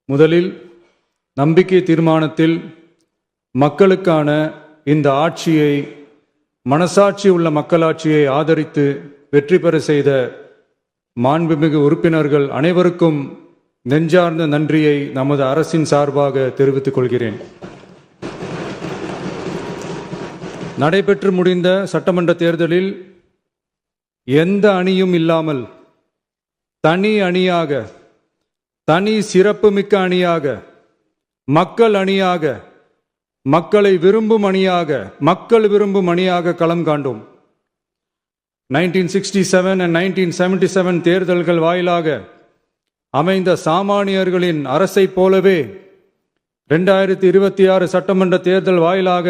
முதலில் நம்பிக்கை தீர்மானத்தில் மக்களுக்கான இந்த ஆட்சியை, மனசாட்சி உள்ள மக்களாட்சியை ஆதரித்து வெற்றி பெற செய்த மாண்புமிகு உறுப்பினர்கள் அனைவருக்கும் நெஞ்சார்ந்த நன்றியை நமது அரசின் சார்பாக தெரிவித்துக் கொள்கிறேன். நடைபெற்று முடிந்த சட்டமன்ற தேர்தலில் எந்த அணியும் இல்லாமல் தனி அணியாக, தனி சிறப்புமிக்க அணியாக, மக்கள் அணியாக, மக்களை விரும்பும் அணியாக, மக்கள் விரும்பும் அணியாக களம் காண்டோம். 1967 and 1977 தேர்தல்கள் வாயிலாக அமைந்த சாமானியர்களின் அரசை போலவே 2026 சட்டமன்ற தேர்தல் வாயிலாக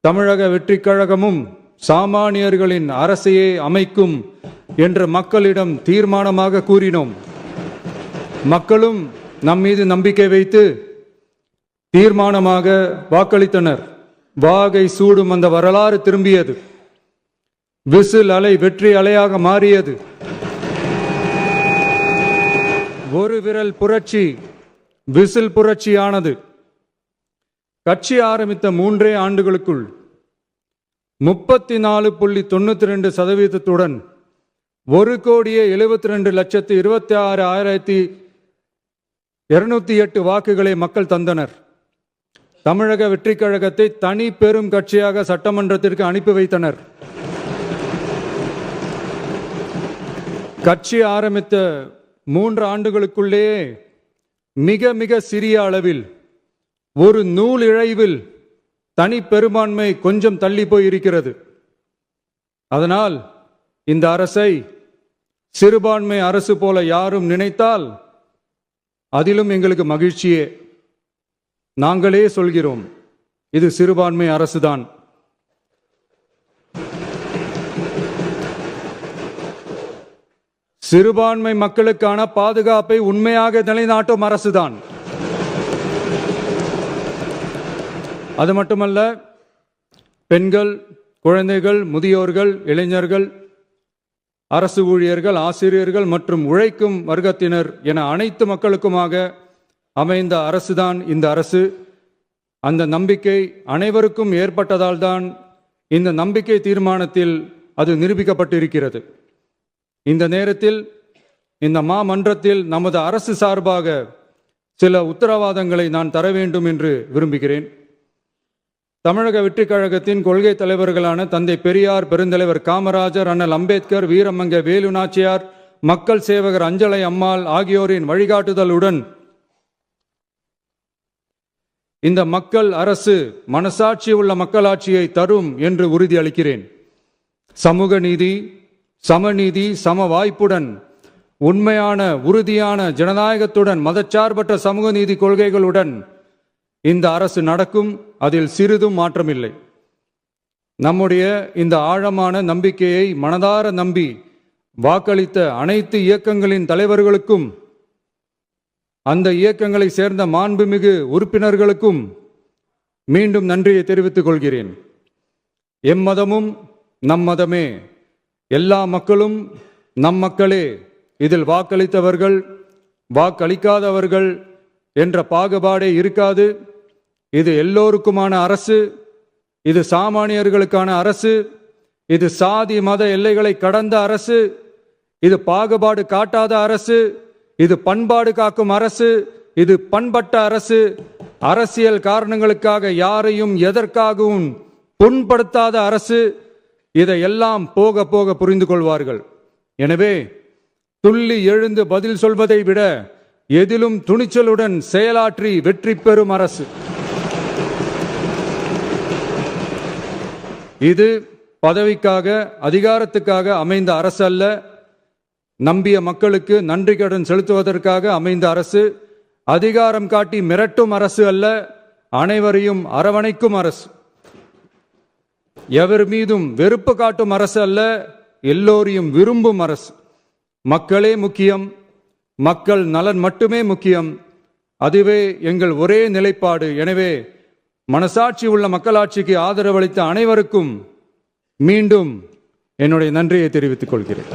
தமிழக வெற்றிக் கழகமும் சாமானியர்களின் அரசையே அமைக்கும் என்று மக்களிடம் தீர்மானமாக கூறினோம். மக்களும் நம் மீது நம்பிக்கை வைத்து தீர்மானமாக வாக்களித்தனர். வாகை சூடும் அந்த வரலாறு திரும்பியது. விசில் அலை வெற்றி அலையாக மாறியது. ஒரு விரல் புரட்சி விசில் புரட்சியானது. கட்சி ஆரம்பித்த 3 ஆண்டுகளுக்குள் 34.92% 1,72,26,208 வாக்குகளை மக்கள் தந்தனர். தமிழக வெற்றிக் கழகத்தை தனி பெரும் கட்சியாக சட்டமன்றத்திற்கு அனுப்பி வைத்தனர். கட்சி ஆரம்பித்த 3 ஆண்டுகளுக்குள்ளேயே மிக மிக சிறிய அளவில், ஒரு நூல் இழைவில் தனி பெரும்பான்மை கொஞ்சம் தள்ளி போயிருக்கிறது. அதனால் இந்த அரசை சிறுபான்மை அரசு போல யாரும் நினைத்தால் அதிலும் எங்களுக்கு மகிழ்ச்சியே. நாங்களே சொல்கிறோம், இது சிறுபான்மை அரசுதான். சிறுபான்மை மக்களுக்கான பாதுகாப்பை உண்மையாக நிலைநாட்டும் அரசுதான். அது மட்டுமல்ல, பெண்கள், குழந்தைகள், முதியோர்கள், இளைஞர்கள், அரசு ஊழியர்கள், ஆசிரியர்கள் மற்றும் உழைக்கும் வர்க்கத்தினர் என அனைத்து மக்களுக்குமாக அமைந்த அரசுதான் இந்த அரசு. அந்த நம்பிக்கை அனைவருக்கும் ஏற்பட்டதால் தான் இந்த நம்பிக்கை தீர்மானத்தில் அது நிரூபிக்கப்பட்டிருக்கிறது. இந்த நேரத்தில் இந்த மாமன்றத்தில் நமது அரசு சார்பாக சில உத்தரவாதங்களை நான் தர வேண்டும் என்று விரும்புகிறேன். தமிழக வெற்றிக் கழகத்தின் கொள்கை தலைவர்களான தந்தை பெரியார், பெருந்தலைவர் காமராஜர், அண்ணல் அம்பேத்கர், வீரமங்க வேலு நாச்சியார், மக்கள் சேவகர் அஞ்சலை அம்மாள் ஆகியோரின் வழிகாட்டுதலுடன் இந்த மக்கள் அரசு மனசாட்சி உள்ள மக்களாட்சியை தரும் என்று உறுதியளிக்கிறேன். சமூக நீதி, சமநீதி, சம வாய்ப்புடன், உண்மையான உறுதியான ஜனநாயகத்துடன், மதச்சார்பற்ற சமூக நீதி கொள்கைகளுடன் இந்த அரசு நடக்கும். அதில் சிறிதும் மாற்றமில்லை. நம்முடைய இந்த ஆழமான நம்பிக்கையை மனதார நம்பி வாக்களித்த அனைத்து இயக்கங்களின் தலைவர்களுக்கும், அந்த இயக்கங்களை சேர்ந்த மாண்புமிகு உறுப்பினர்களுக்கும் மீண்டும் நன்றியை தெரிவித்துக் கொள்கிறேன். எம்மதமும் நம் மதமே, எல்லா மக்களும் நம் மக்களே, இதில் வாக்களித்தவர்கள், வாக்களிக்காதவர்கள் என்ற பாகுபாடே இருக்காது. இது எல்லோருக்குமான அரசு. இது சாமானியர்களுக்கான அரசு. இது சாதி மத எல்லைகளை கடந்த அரசு. இது பாகுபாடு காட்டாத அரசு. இது பண்பாடு காக்கும் அரசு. இது பண்பட்ட அரசு. அரசியல் காரணங்களுக்காக யாரையும் எதற்காகவும் புண்படுத்தாத அரசு. இதையெல்லாம் போக போக புரிந்து கொள்வார்கள். எனவே துள்ளி எழுந்து பதில் சொல்வதை விட எதிலும் துணிச்சலுடன் செயலாற்றி வெற்றி பெறும் அரசு இது. பதவிக்காக, அதிகாரத்துக்காக அமைந்த அரசு அல்ல. நம்பிய மக்களுக்கு நன்றி கடன் செலுத்துவதற்காக அமைந்த அரசு. அதிகாரம் காட்டி மிரட்டும் அரசு அல்ல, அனைவரையும் அரவணைக்கும் அரசு. எவர் மீதும் வெறுப்பு காட்டும் அரசு அல்ல, எல்லோரையும் விரும்பும் அரசு. மக்களே முக்கியம், மக்கள் நலன் மட்டுமே முக்கியம். அதுவே எங்கள் ஒரே நிலைப்பாடு. எனவே மனசாட்சி உள்ள மக்களாட்சிக்கு ஆதரவளித்த அனைவருக்கும் மீண்டும் என்னுடைய நன்றியை தெரிவித்துக் கொள்கிறேன்.